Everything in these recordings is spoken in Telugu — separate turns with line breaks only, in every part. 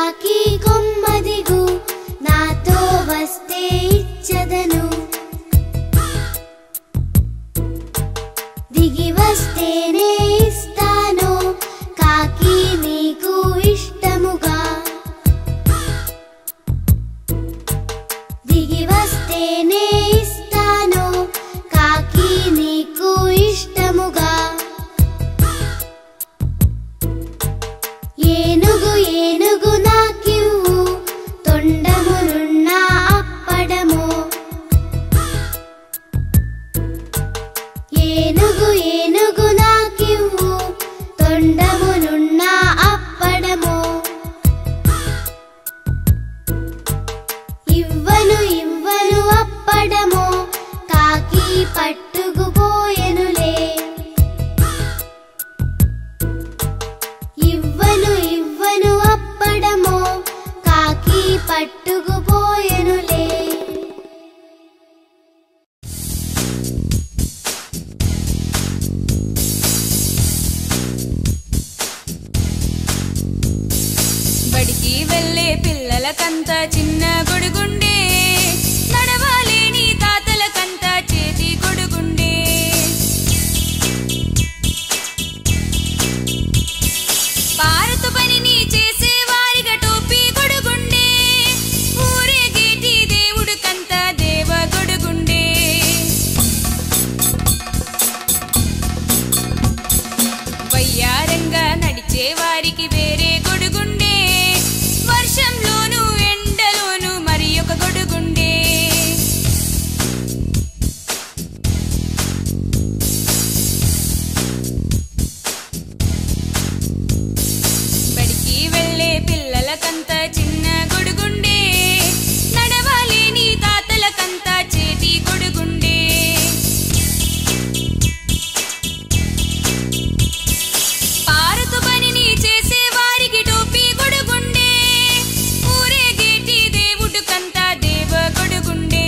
కాకి కొమ్మదిగు నాతో వస్తే ఇచ్చదను దిగి వస్తేనే ఇస్తాను కాకి నీకు ఇష్టముగా దిగి వస్తేనే ఇస్తాను కాకి నీకు ఇష్టముగా ఏనుగు ఏనుగు నాకివ్వు తొండములున్న అప్పడము ఏనుగు ఏనుగు నాకివ్వు తొండములున్న అప్పడము ఇవ్వను ఇవ్వను అప్పడము కాకి పట్టుకుపోయెనులే ఇవ్వను ఇవ్వను అప్పడము కాకి పట్టుకుపోయెనులే
బడికి వెళ్ళే పిల్లలకంతా చిన్న గొడుగుండే నడవాలేని తాతలకంతా చేతి గొడుగుండే పారతు పనిని చేసే వారిగా టోపీ గొడుగుండే ఊరేగేటి దేవుడికంతా దేవ గొడుగుండే వయ్యారంగా నడిచే వారికి వేరే గొడుగుండే వర్షంలోను ఎండలోను మరి ఒక గొడుగుండే బడికి వెళ్ళే పిల్లలకంతా చిన్న గొడుగుండే నడవాలేని తాతలకంతా చేతి గొడుగుండే పారతు పనిని చేసే వారికి టోపీ గొడుగుండే ఊరేగేటి దేవుడికంతా దేవ గొడుగుండే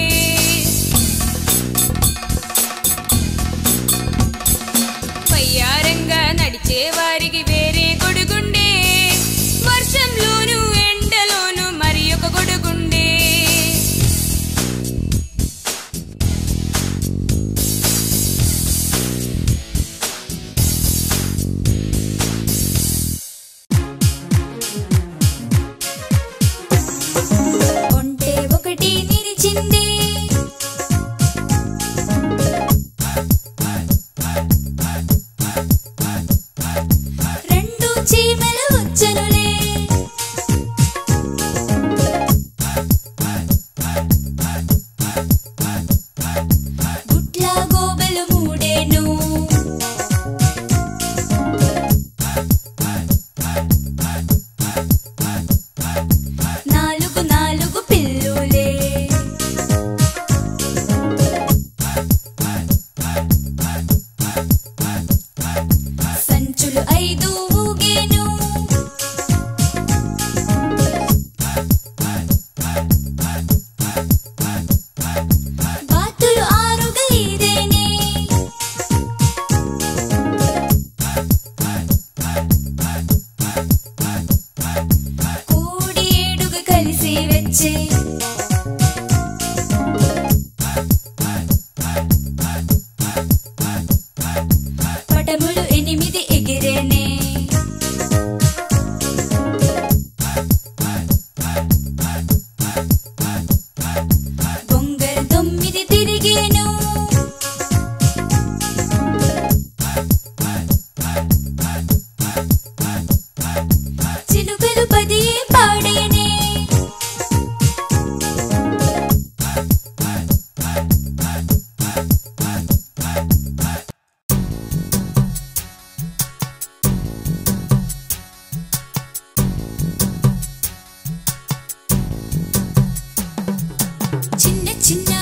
వయ్యారంగా నడిచే వారికి వేరే గొడుగుండే వర్షంలోను ఎండలోను మరి ఒక గొడుగుండే ఒంటె ఒకటి నిలిచింది రెండు చీమలు వచ్చనులే గుట్ల గోబెలు మూడేను నాలుగు నాలుగు పిల్లులే సంచులు ఐదు ఊగేను బాతులు ఆరుగా ఈదేనే కోడి ఏడుగా కలిసి వచ్చే పటములు ఎనిమిది ఎగిరేనే బొంగరు తొమ్మిది తిరిగేను చిలుకలు పది పాడేనే చిన్న చిన్న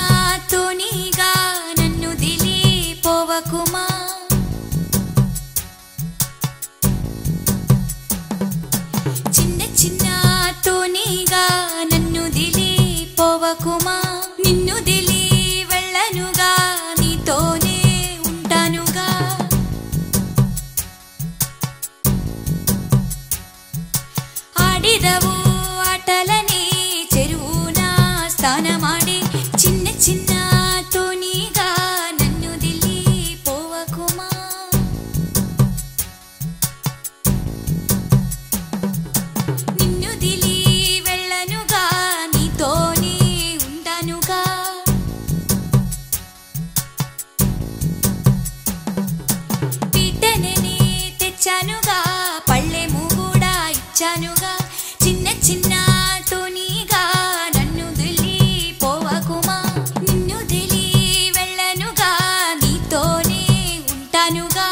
తోనిగా నన్ను దిలి పోవకుమా చిన్న చిన్న తోనిగా నన్ను దిలి పోవకుమా నిన్ను దిలి వెళ్ళనుగా నీతోనే ఉంటానుగా ఆడిదవు స్నానమాడే చిన్న చిన్న తోనిగా నన్ను దిలి పోవకుమా నిన్ను దిలి వెళ్ళనుగా నీతోనే ఉంటానుగా పీటనని తెచ్చానుగా పళ్ళెము కూడా ఇచ్చానుగా చిన్న చిన్న తోనిగా నన్ను దిలి పోవకుమా నిన్ను దిలి వెళ్ళనుగా నీతోనే ఉంటానుగా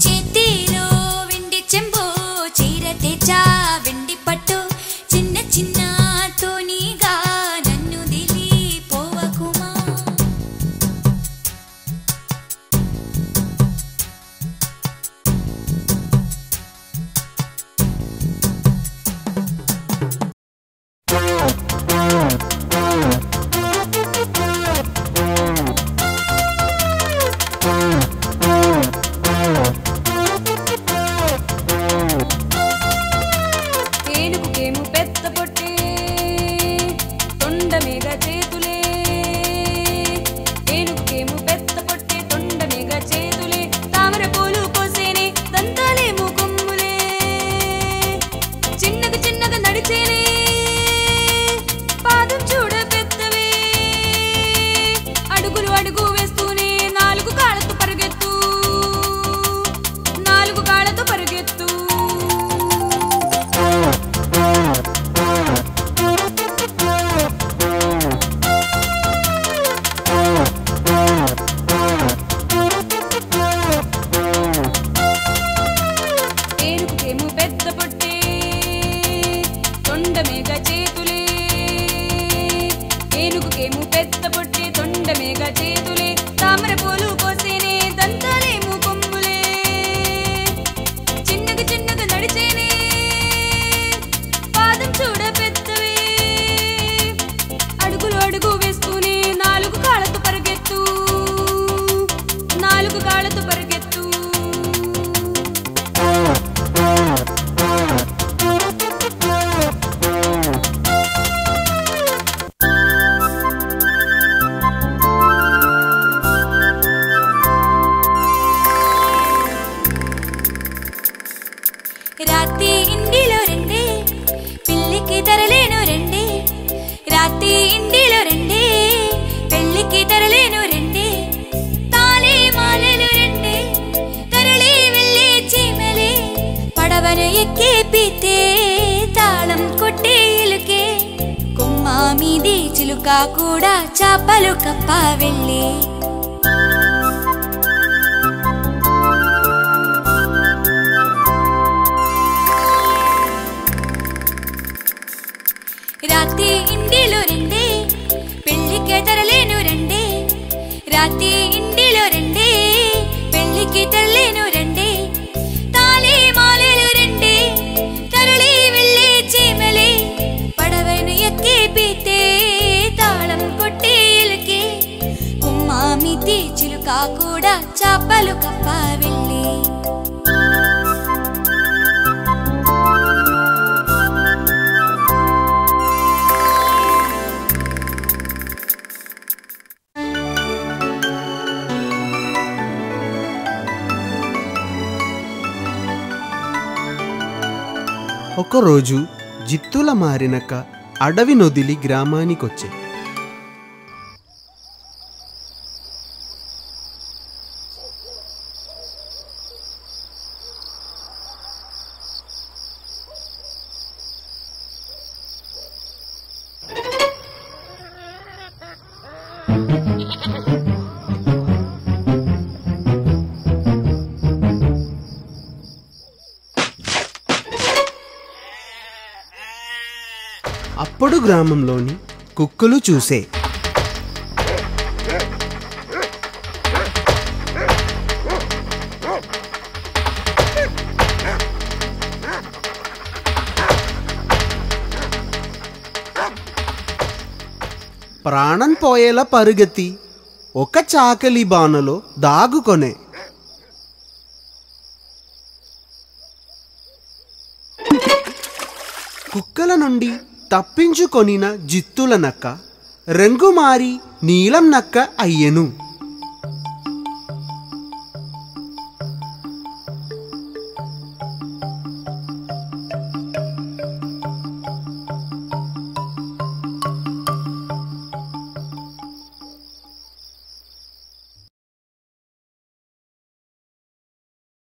చేతిలో వెండి చెంబు చీర తెచ్చా వెండి పట్టు చిన్న చిన్న తోనిగా నన్ను దిలి పోవకుమా
ఏనుగుకేము పెద్ద పొట్టే తొండమేగ చేతులే ఏనుగుకేము పెద్ద పొట్టే తొండమేగ చేతులే తామర పూలు కోసేనే దంతాలేము కొమ్ములే చిన్నగా చిన్నగా నడిచేనే పాదం చూడ పెద్దవే అడుగులు అడుగు వేస్తూనే నాలుగు కాళ్ళతో పరిగెత్తు నాలుగు కాళ్ళతో పరిగెత్తు ఏనుగుకేము పెద్ద పొట్టే తొండమేగ చేతులే ఏనుగుకేము పెద్ద పొట్టే తొండమేగ చేతులే తామర పూలు కోసేనే దంతాలేము కొమ్ములే చిన్నగా చిన్నగా నడిచేనే పాదం చూడ పెద్దవే అడుగులు అడుగు వేస్తూనే నాలుగు కాళ్ళతో పరిగెత్తు నాలుగు కాళ్ళతో పరిగెత్తు
రాతి ఇండిలో రెండే పెళ్ళికి తరలేను రెండే రాతి ఇండిలో రెండే పెళ్ళికి తరలేను రెండే తాళి మాలలు రెండే తరలి వెళ్ళే చీమలే పడవను ఎక్కే పీతే తాళం కొట్టే ఇలుకే కొమ్మ మీది చిలుక కూడా చాపలు కప్ప వెళ్ళే రాతి ఇండిలో రెండే పెళ్ళికి తరలేను రెండే రాతి ఇండిలో రెండే పెళ్ళికి తరలేను రెండే తాళి మాలలు రెండే తరలి వెళ్ళే చీమలే పడవను ఎక్కే పీతే తాళం కొట్టే ఇలుకే కొమ్మ మీది చిలుక కూడా చాపలు కప్ప వెళ్ళే
ఒకరోజు జిత్తుల మారినక అడవి నొదిలి గ్రామానికొచ్చే. అప్పుడు గ్రామంలోని కుక్కలు చూసే. ప్రాణం పోయేలా పరుగెత్తి ఒక చాకలి బాణలో దాగుకొనే. కుక్కల నుండి తప్పించుకొనిన జిత్తుల నక్క రంగు మారి నీలం నక్క అయ్యెను.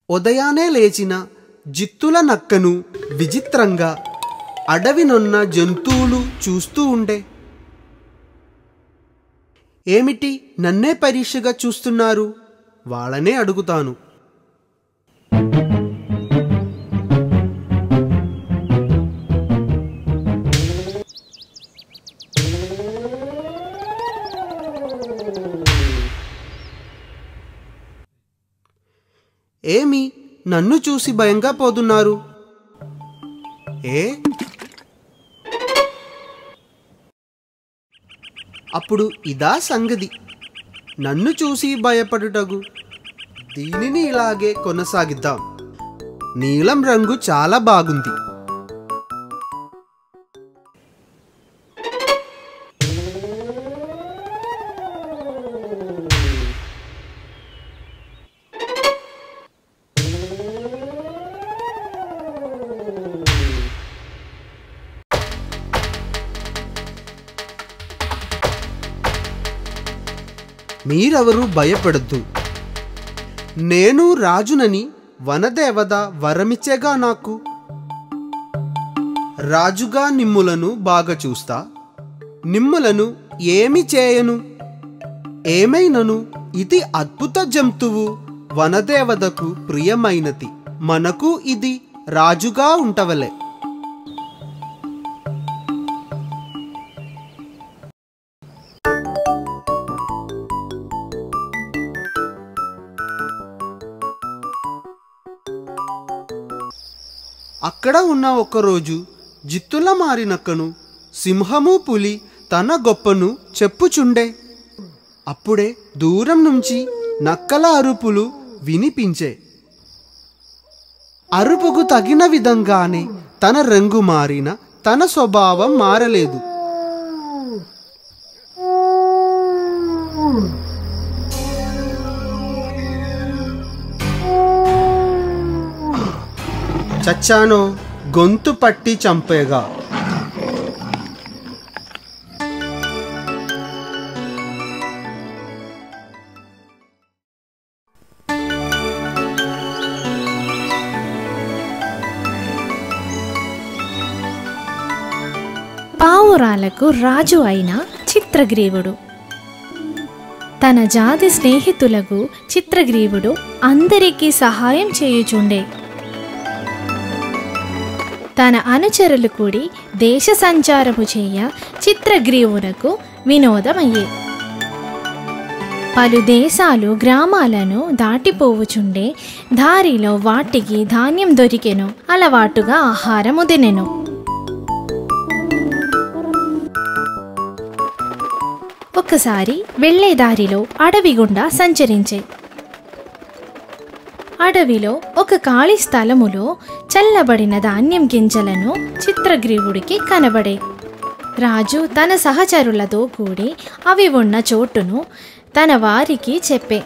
ఉదయానే లేచిన జిత్తుల నక్కను విచిత్రంగా అడవినున్న జంతువులు చూస్తూ ఉండే. ఏమిటి నన్నే పరీక్షగా చూస్తున్నారు? వాళ్ళనే అడుగుతాను. ఏమి నన్ను చూసి భయంగా పోతున్నారు? అప్పుడు ఇదా సంగతి, నన్ను చూసి భయపడుటకు. దీనిని ఇలాగే కొనసాగిద్దాం. నీలం రంగు చాలా బాగుంది. మీరెవరూ భయపడద్దు. నేను రాజునని వనదేవత వరమిచ్చేగా నాకు. రాజుగా నిమ్ములను బాగా చూస్తా, నిమ్ములను ఏమి చేయను. ఏమైనను ఇది అద్భుత జంతువు, వనదేవతకు ప్రియమైనది. మనకు ఇది రాజుగా ఉంటవలే. అక్కడ ఉన్న ఒకరోజు జిత్తుల మారినక్కను సింహము పులి తన గొప్పను చెప్పుచుండే. అప్పుడే దూరం నుంచి నక్కల అరుపులు వినిపించే. అరుపుకు తగిన విధంగానే తన రంగు మారిన తన స్వభావం మారలేదు. చచ్చానో గొంతు పట్టి చంపేగా.
పావురాలకు రాజు అయిన చిత్రగ్రీవుడు. తన జాతి స్నేహితులకు చిత్రగ్రీవుడు అందరికీ సహాయం చేయుచుండే. తన అనుచరులు కూడి దేశ సంచారము చేయ చిత్రగ్రీవునకు వినోదమయ్యే. పలు దేశాలు గ్రామాలను దాటిపోవుచుండే. దారిలో వాటికి ధాన్యం దొరికెను, అలవాటుగా ఆహారము తినెను. ఒకసారి వెళ్లే దారిలో అడవి గుండా సంచరించే. అడవిలో ఒక ఖాళీ స్థలములో చల్లబడిన ధాన్యం గింజలను చిత్రగ్రీవుడికి కనబడే. రాజు తన సహచరులతో కూడి అవి ఉన్న చోటును తన వారికి చెప్పే.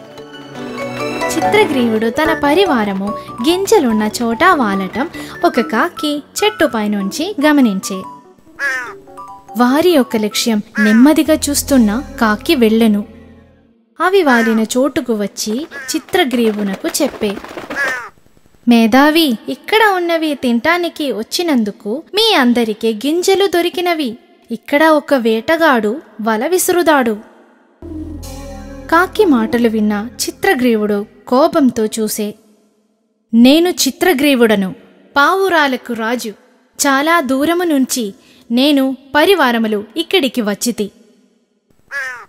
చిత్రగ్రీవుడు తన పరివారము గింజలున్న చోట వాలటం ఒక కాకి చెట్టుపై నుంచి గమనించే. వారి యొక్క లక్ష్యం నెమ్మదిగా చూస్తున్న కాకి వెళ్ళెను. అవి వాలిన చోటుకు వచ్చి చిత్రగ్రీవునకు చెప్పే. మేధావి, ఇక్కడ ఉన్నవి తినటానికి వచ్చినందుకు మీ అందరికీ గింజలు దొరికినవి. ఇక్కడ ఒక వేటగాడు వల విసురుదాడు. కాకి మాటలు విన్న చిత్రగ్రీవుడు కోపంతో చూసే. నేను చిత్రగ్రీవుడను, పావురాలకు రాజు. చాలా దూరము నుంచి నేను పరివారములు ఇక్కడికి వచ్చితి.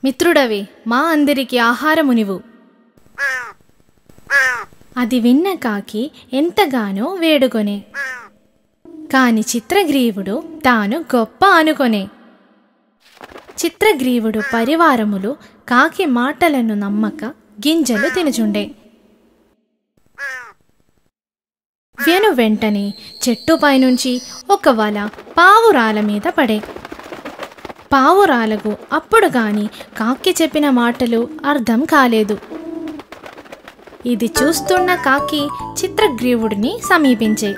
మిత్రుడవి, మా అందరికి ఆహారమునివు. అది విన్న కాకి ఎంతగానో వేడుకొనే. కాని చిత్రగ్రీవుడు తాను గొప్ప అనుకొనే. చిత్రగ్రీవుడు పరివారములు కాకి మాటలను నమ్మక గింజలు తినుచుండే. ఎను వెంటనే చెట్టుపైనుంచి ఒక వల పావురాల మీద పడే. పావురాలకు అప్పుడు గాని కాకి చెప్పిన మాటలు అర్థం కాలేదు. ఇది చూస్తున్న కాకి చిత్రగ్రీవుడిని సమీపించే.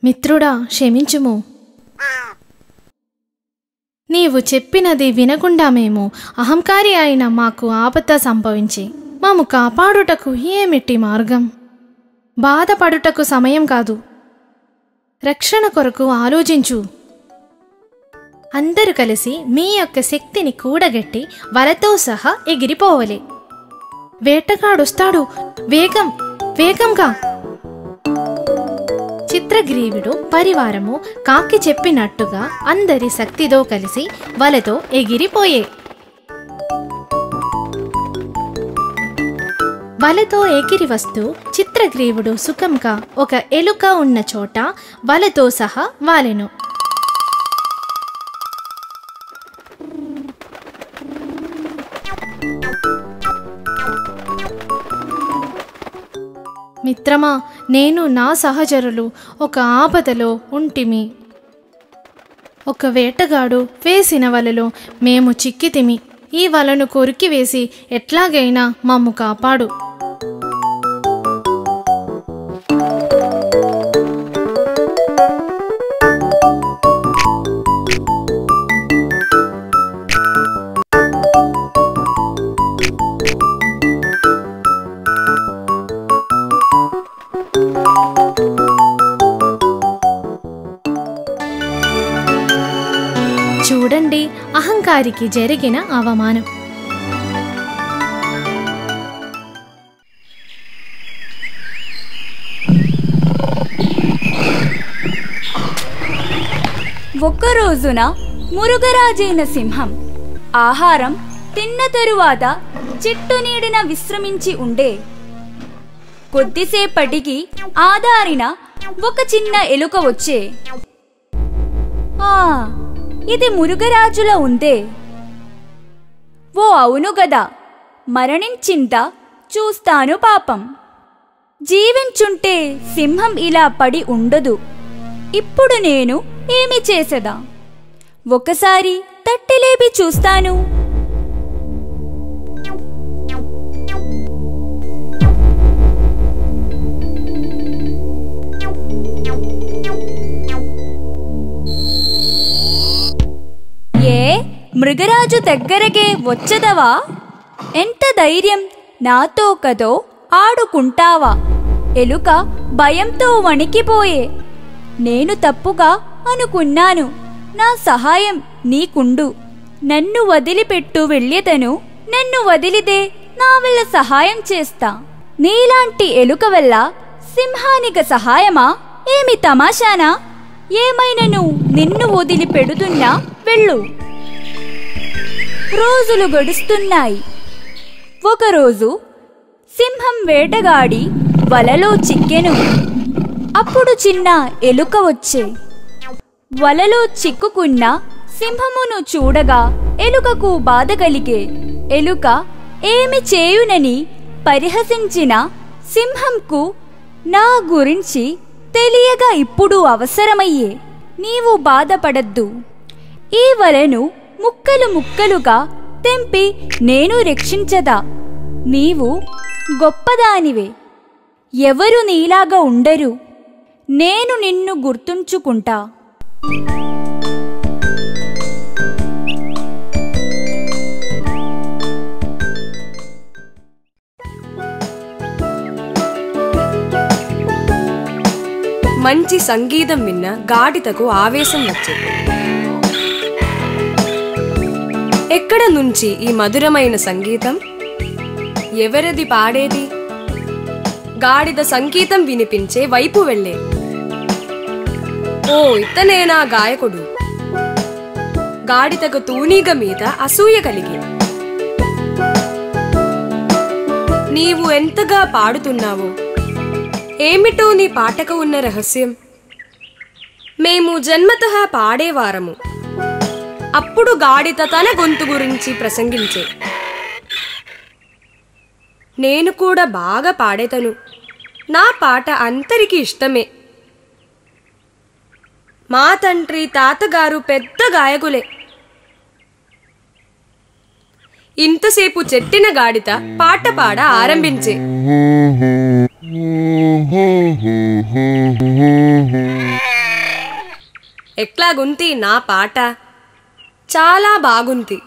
మిత్రుడా, క్షమించుము. నీవు చెప్పినది వినకుండా మేము అహంకారి అయిన మాకు ఆపద సంభవించి మాము కాపాడుటకు ఏమిటి మార్గం? బాధపడుటకు సమయం కాదు, రక్షణ కొరకు ఆలోచించు. అందరూ కలిసి మీ యొక్క శక్తిని కూడగట్టి వలతో సహా ఎగిరిపోవలే. వేటగాడొస్తాడు, వేగం వేగంగా. చిత్రగ్రీవుడు పరివారము కాకి చెప్పినట్టుగా అందరి శక్తితో కలిసి వలతో ఎగిరిపోయే. వలతో ఎగిరి వస్తూ చిత్రగ్రీవుడు సుఖంగా ఒక ఎలుక ఉన్న చోట వలతో సహా వాలెను. మిత్రమా, నేను నా సహచరులు ఒక ఆపదలో ఉంటిమి. ఒక వేటగాడు వేసిన వలలో మేము చిక్కితిమి. ఈ వలను కొరికివేసి ఎట్లాగైనా మమ్ము కాపాడు. చూడండి అహంకారికి జరిగిన అవమానం.
ఒక్క రోజున మురుగరాజైన సింహం ఆహారం తిన్న తరువాత చెట్టు నీడిన విశ్రమించి ఉండే. కొద్దిసేపటికి ఆదారిన ఒక చిన్న ఎలుక వచ్చే. ఇది మురుగరాజులా ఉందే. ఓ అవును గదా, మరణించింత చూస్తాను పాపం. జీవించుంటే సింహం ఇలా పడి ఉండదు. ఇప్పుడు నేను ఏమి చేసేదా? ఒకసారి తట్టిలేపి చూస్తాను. మృగరాజు దగ్గరకే వచ్చదవా? ఎంత ధైర్యం, నాతో కదో ఆడుకుంటావా? ఎలుక భయంతో వణికిపోయే. నేను తప్పుగా అనుకున్నాను. నా సహాయం నీకుండు. నన్ను వదిలిపెట్టు వెళ్ళేదను. నన్ను వదిలిదే నా వల్ల సహాయం చేస్తా. నీలాంటి ఎలుక వల్ల సింహానికి సహాయమా? ఏమి తమాషానా? ఏమైనను నిన్ను వదిలిపెడుతున్నా, వెళ్ళు. రోజులు గడుస్తున్నాయి. ఒకరోజు సింహం వేటగాడి వలలో చిక్కెను. అప్పుడు చిన్న ఎలుక వచ్చే. వలలో చిక్కుకున్న సింహమును చూడగా ఎలుకకు బాధ కలిగే. ఎలుక ఏమి చేయునని పరిహసించిన సింహంకు నా గురించి తెలియగా ఇప్పుడు అవసరమయ్యే. నీవు బాధపడద్దు. ఈ వలను ముక్కలు ముక్కలుగా తెంపి నేను రక్షించదా. నీవు గొప్పదానివే. ఎవరు నీలాగా ఉండరు. నేను నిన్ను గుర్తుంచుకుంటా.
మంచి సంగీతం విన్న గాడిదకు ఆవేశం వచ్చింది. ఎక్కడ నుంచి ఈ మధురమైన సంగీతం? ఎవరిది పాడేది? గాడిద సంగీతం వినిపించే వైపు వెళ్ళే. ఓ, ఇతనేనా గాయకుడు? గాడిదకు తూనీగ మీద అసూయ కలిగి, నీవు ఎంతగా పాడుతున్నావో, ఏమిటో నీ పాటకు ఉన్న రహస్యం? మేము జన్మతః పాడేవారము. అప్పుడు గాడిద తన గొంతు గురించి ప్రసంగించే. నేను కూడా బాగా పాడేతను. నా పాట అందరికీ ఇష్టమే. మా తండ్రి తాతగారు పెద్ద గాయకులే. ఇంతసేపు చెట్టిన గాడిత పాట పాడ ఆరంభించే. ఎట్లాగుంది నా పాట? చాలా బాగుంది.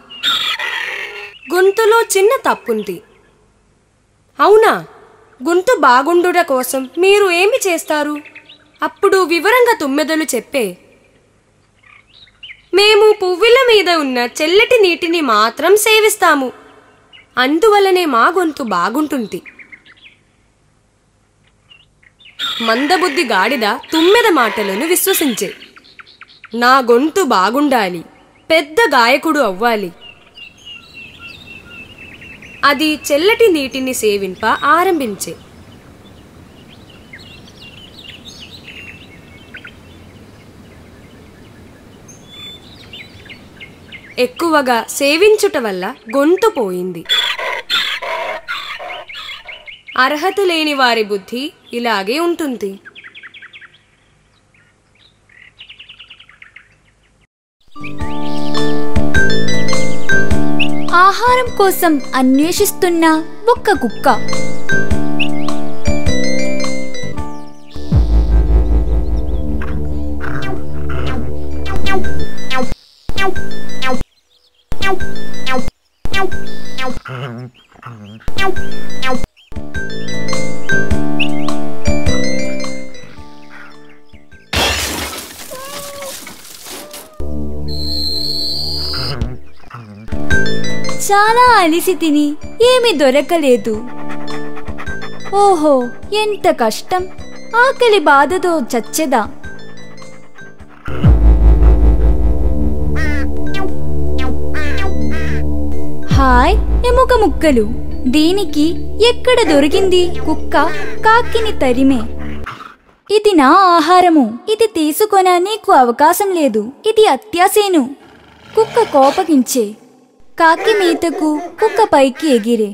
గొంతులో చిన్న తప్పుంది. అవునా? గొంతు బాగుండుట కోసం మీరు ఏమి చేస్తారు? అప్పుడు వివరంగా తుమ్మెదలు చెప్పే. మేము పువ్వుల మీద ఉన్న చల్లటి నీటిని మాత్రం సేవిస్తాము. అందువల్లనే మా గొంతు బాగుంటుంది. మందబుద్ధి గాడిద తుమ్మెద మాటలను విశ్వసించే. నా గొంతు బాగుండాలి, పెద్ద గాయకుడు అవ్వాలి. అది చల్లటి నీటిని సేవింప ఆరంభించే. ఎక్కువగా సేవించుట వల్ల గొంతు పోయింది. అర్హత లేని వారి బుద్ధి ఇలాగే ఉంటుంది.
ఆహారం కోసం అన్వేషిస్తున్న ఒక్క కుక్క. చాలా అలిసి తిని ఏమీ దొరకలేదు. ఓహో, ఎంత కష్టం! ఆకలి బాధతో చచ్చెదా. హాయ్ ఎముక ముక్కలు, దీనికి ఎక్కడ దొరికింది? కుక్క కాకిని తరిమే. ఇది నా ఆహారము, ఇది తీసుకొన నీకు అవకాశం లేదు. ఇది అత్యాసేను. కుక్క కోపగించే. కాకి మీతకు కుక్క పైకి ఎగిరే.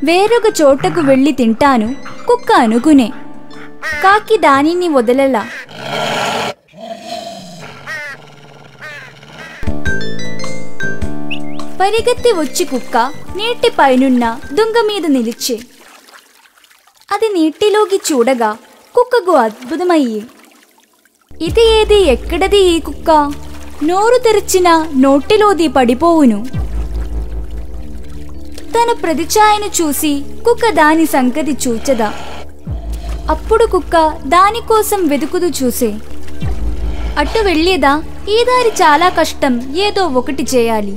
వేరొక చోటకు వెళ్ళి తింటాను కుక్క అనుకునే. కాకి దానిని వదలలా. పరిగెత్తి వచ్చి కుక్క నీటి పైనున్న దుంగ మీద నిలిచే. అది నీటిలోకి చూడగా కుక్కకు అద్భుతమయ్యే. ఇది ఏది? ఎక్కడది ఈ కుక్క? నోరు తెరిచిన నోటిలోది పడిపోవును. తన ప్రతిఛాయను చూసి కుక్క దాని సంగతి చూచదా. అప్పుడు కుక్క దానికోసం వెతుకుతూ చూసే. అటు వెళ్ళేదా? ఈ దారి చాలా కష్టం, ఏదో ఒకటి చేయాలి.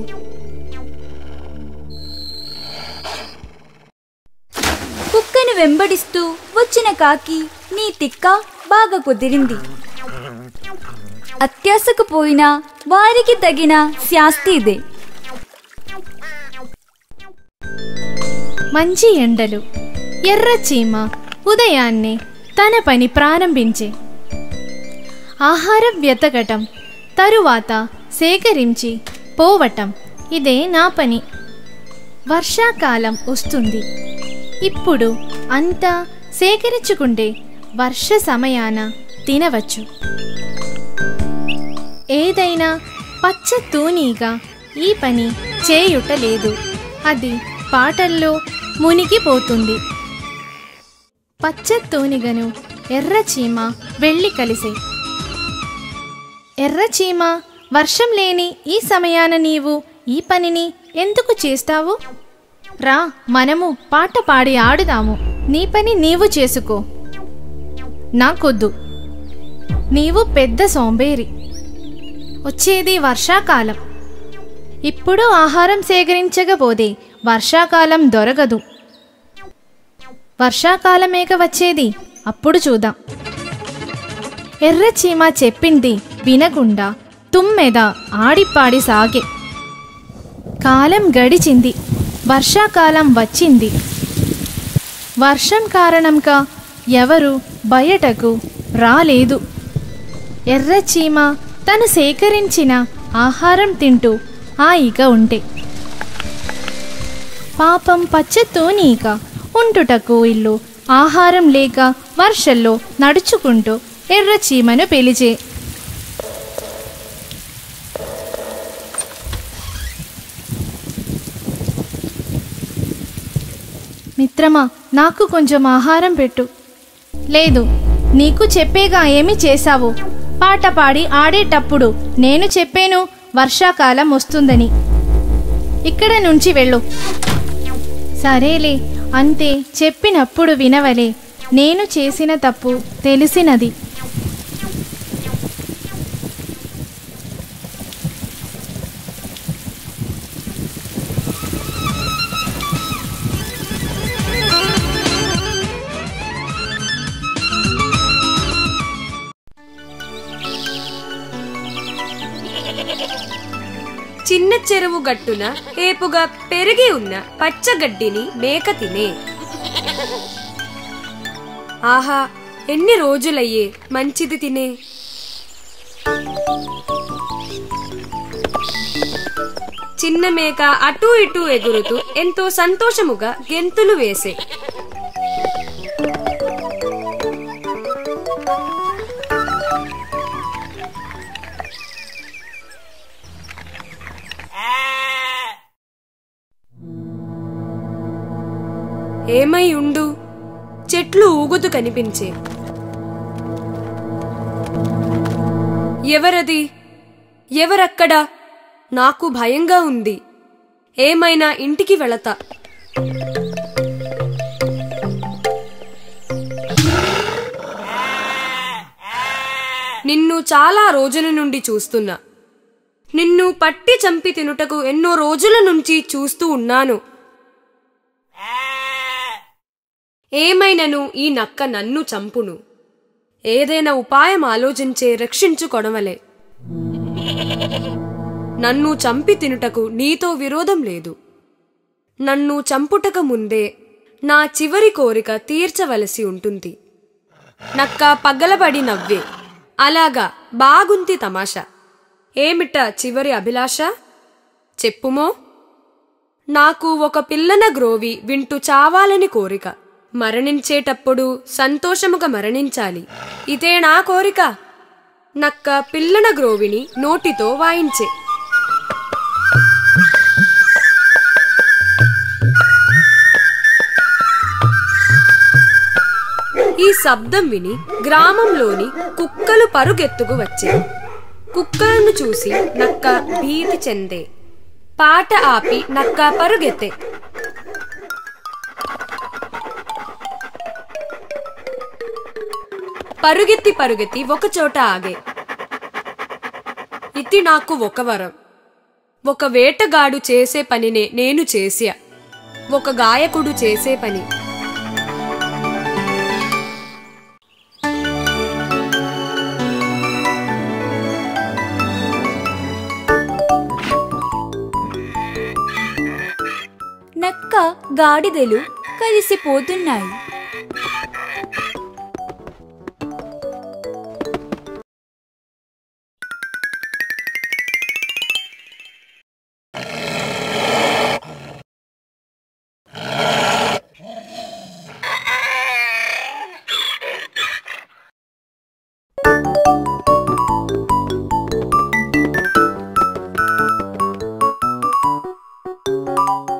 కుక్కను వెంబడిస్తూ వచ్చిన కాకి, నీ తిక్క బాగా కుదిరింది. అత్యాశకు పోయినా వారికి తగిన శాస్తి ఇదే.
మంచి ఎండలు. ఎర్ర చీమ ఉదయాన్నే తన పని ప్రారంభించే. ఆహారం వెతకటం, తరువాత సేకరించి పోవటం, ఇదే నా పని. వర్షాకాలం వస్తుంది. ఇప్పుడు అంతా సేకరించుకుంటే వర్ష సమయాన తినవచ్చు. ఏదైనా పచ్చ తూనీగా ఈ పని చేయుటలేదు. అది పాటల్లో మునిగిపోతుంది. పచ్చ తూనిగను ఎర్రచీమ వెళ్ళి కలిసే. ఎర్రచీమ, వర్షం లేని ఈ సమయాన నీవు ఈ పనిని ఎందుకు చేస్తావు? రా, మనము పాట పాడి ఆడుదాము. నీ పని నీవు చేసుకో. నాకొద్దు, నీవు పెద్ద సోంబేరి. వచ్చేది వర్షాకాలం. ఇప్పుడు ఆహారం సేకరించకపోతే వర్షాకాలం దొరకదు. వర్షాకాలమేక వచ్చేది, అప్పుడు చూద్దాం. ఎర్రచీమ చెప్పింది వినకుండా తుమ్మెద ఆడిపాడి సాగే. కాలం గడిచింది. వర్షాకాలం వచ్చింది. వర్షం కారణంగా ఎవరు బయటకు రాలేదు. ఎర్రచీమ తను సేకరించిన ఆహారం తింటూ హాయిగా ఉంటే. పాపం పచ్చ తూనీక ఉంటుటకు ఇల్లు, ఆహారం లేక వర్షంలో నడుచుకుంటూ ఎర్ర చీమను పిలిచే. మిత్రమా, నాకు కొంచెం ఆహారం పెట్టు. లేదు, నీకు చెప్పేగా ఏమి చేశావు? పాట పాడి ఆడేటప్పుడు నేను చెప్పాను వర్షాకాలం వస్తుందని. ఇక్కడ నుంచి వెళ్ళు. సరేలే, అంతే, చెప్పినప్పుడు వినవలే. నేను చేసిన తప్పు తెలిసినది.
చిన్న చెరువు గట్టున ఏపుగా పెరిగి ఉన్న పచ్చగడ్డిని మేక తినే. ఆహా, ఎన్ని రోజులయ్యే మంచిది తినే. చిన్న మేక అటూ ఇటూ ఎగురుతూ ఎంతో సంతోషముగా గెంతులు వేసే. ఏమై ఉండు, చెట్లు ఊగుతూ కనిపించే. ఎవరది? ఎవరక్కడా? నాకు భయంగా ఉంది. ఏమైనా ఇంటికి వెళతా. నిన్ను చాలా రోజుల నుండి చూస్తున్నా. నిన్ను పట్టి చంపి తినుటకు ఎన్నో రోజుల నుంచి చూస్తూ ఉన్నాను. ఏమైనను ఈ నక్క నన్ను చంపును. ఏదైనా ఉపాయం ఆలోచించే రక్షించుకొనవలే. నన్ను చంపి తినుటకు నీతో విరోధం లేదు. నన్ను చంపుటకు ముందే నా చివరి కోరిక తీర్చవలసి ఉంటుంది. నక్క పగలబడి నవ్వే. అలాగా, బాగుంది తమాషా. ఏమిట చివరి అభిలాష? చెప్పుమో. నాకు ఒక పిల్లన గ్రోవి వింటూ చావాలని కోరిక. మరణించేటప్పుడు సంతోషముగా మరణించాలి. ఇదే నా కోరిక. నక్క పిల్లన గ్రోవిని నోటితో వాయించే. ఈ శబ్దం విని గ్రామంలోని కుక్కలు పరుగెత్తుకు వచ్చే. కుక్కలను చూసి నక్క భీతి చెందే. పాట ఆపి నక్క పరుగెత్తే. పరుగెత్తి పరుగెత్తి ఒకచోట ఆగే. ఇది నాకు ఒక వరం. ఒక వేటగాడు చేసే పనినే నేను చేసా. ఒక గాయకుడు చేసే పని.
నక్క గాడిదలు కలిసిపోతున్నాయి.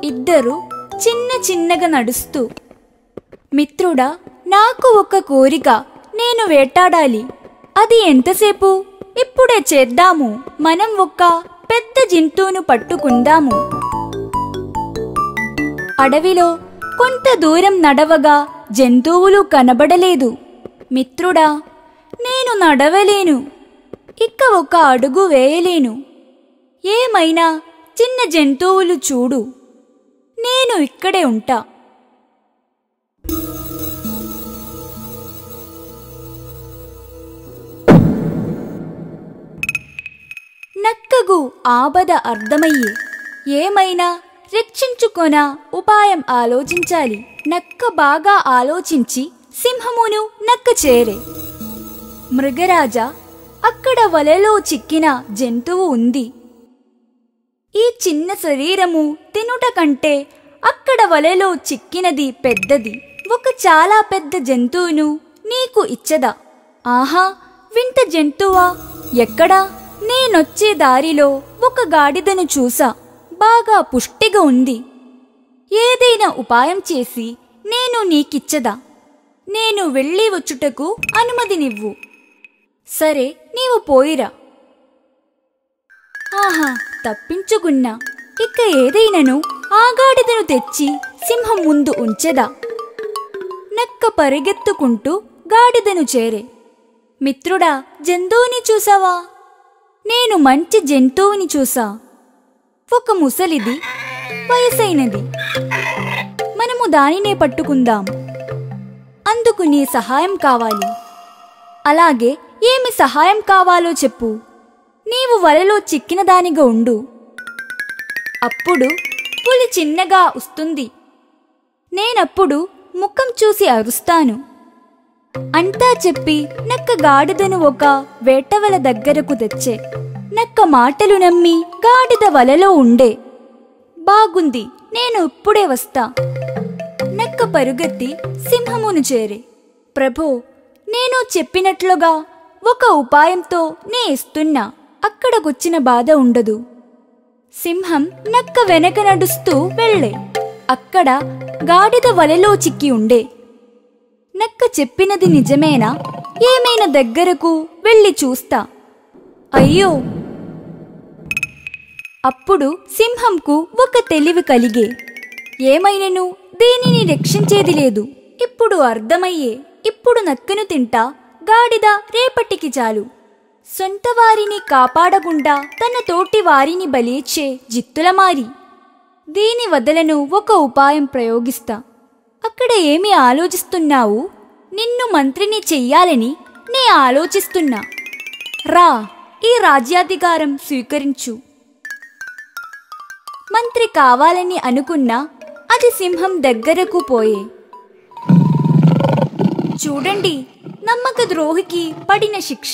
ఇద్దరు చిన్న చిన్నగా నడుస్తూ, మిత్రుడా, నాకు ఒక కోరిక. నేను వేటాడాలి. అది ఎంతసేపు? ఇప్పుడే చేద్దాము. మనం ఒక పెద్ద జంతువును పట్టుకుందాము. అడవిలో కొంత దూరం నడవగా జంతువులు కనబడలేదు. మిత్రుడా, నేను నడవలేను. ఇక ఒక అడుగు వేయలేను. ఏమైనా చిన్న జంతువులు చూడు. నేను ఇక్కడే ఉంటా. నక్కకు ఆపద అర్థమయ్యే. ఏమైనా రక్షించుకొన ఉపాయం ఆలోచించాలి. నక్క బాగా ఆలోచించి సింహమును నక్క చేరే. మృగరాజా, అక్కడ వలలో చిక్కిన జంతువు ఉంది. ఈ చిన్న శరీరము తినుట కంటే అక్కడ వలలో చిక్కినది పెద్దది, ఒక చాలా పెద్ద జంతువును నీకు ఇచ్చదా? ఆహా, వింత జంతువా? ఎక్కడా? నేనొచ్చే దారిలో ఒక గాడిదను చూసా, బాగా పుష్టిగా ఉంది. ఏదైనా ఉపాయం చేసి నేను నీకిచ్చదా? నేను వెళ్ళి వచ్చుటకు అనుమతినివ్వు. సరే, నీవు పోయిరా. ఆహా, తప్పించుకున్నా. ఇక ఏదైనను ఆ గాడిదను తెచ్చి సింహం ముందు ఉంచెదా? నక్క పరిగెత్తుకుంటూ గాడిదను చేరే. మిత్రుడా, జంతువుని చూసావా? నేను మంచి జంతువుని చూసా. ఒక ముసలిది, వయసైనది. మనము దానినే పట్టుకుందాం. అందుకు నీ సహాయం కావాలి. అలాగే ఏమి సహాయం కావాలో చెప్పు. నీవు వలలో చిక్కిన దానిగా ఉండు. అప్పుడు పులి చిన్నగా వస్తుంది. నేనప్పుడు ముఖం చూసి అరుస్తాను. అంతా చెప్పి నక్క గాడిదను ఒక వేటవల దగ్గరకు తెచ్చే. నక్క మాటలు నమ్మి గాడిద వలలో ఉండే. బాగుంది, నేను ఇప్పుడే వస్తా. నక్క పరుగెత్తి సింహమును చేరే. ప్రభో, నేను చెప్పినట్లుగా ఒక ఉపాయంతో నే ఇస్తున్నా. అక్కడకొచ్చిన బాధ ఉండదు. సింహం నక్క వెనక నడుస్తూ వెళ్ళే. అక్కడ గాడిద వలలో చిక్కి ఉండే. నక్క చెప్పినది నిజమేనా? ఏమైనా దగ్గరకు వెళ్ళి చూస్తా. అయ్యో! అప్పుడు సింహంకు ఒక తెలివి కలిగే. ఏమైనను దీనిని రక్షించేది లేదు. ఇప్పుడు అర్థమయ్యే. ఇప్పుడు నక్కను తింటా, గాడిద రేపటికి చాలు. సొంత వారిని కాపాడకుండా తన తోటి వారిని బలిచ్చే జిత్తులమారి. దీని వదలను ఒక ఉపాయం ప్రయోగిస్తా. అక్కడ ఏమి ఆలోచిస్తున్నావు? నిన్ను మంత్రిని చెయ్యాలని నే ఆలోచిస్తున్నా. రా, ఈ రాజ్యాధికారం స్వీకరించు. మంత్రి కావాలని అనుకున్నా అది సింహం దగ్గరకు పోయే. చూడండి, నమ్మక ద్రోహికి పడిన శిక్ష.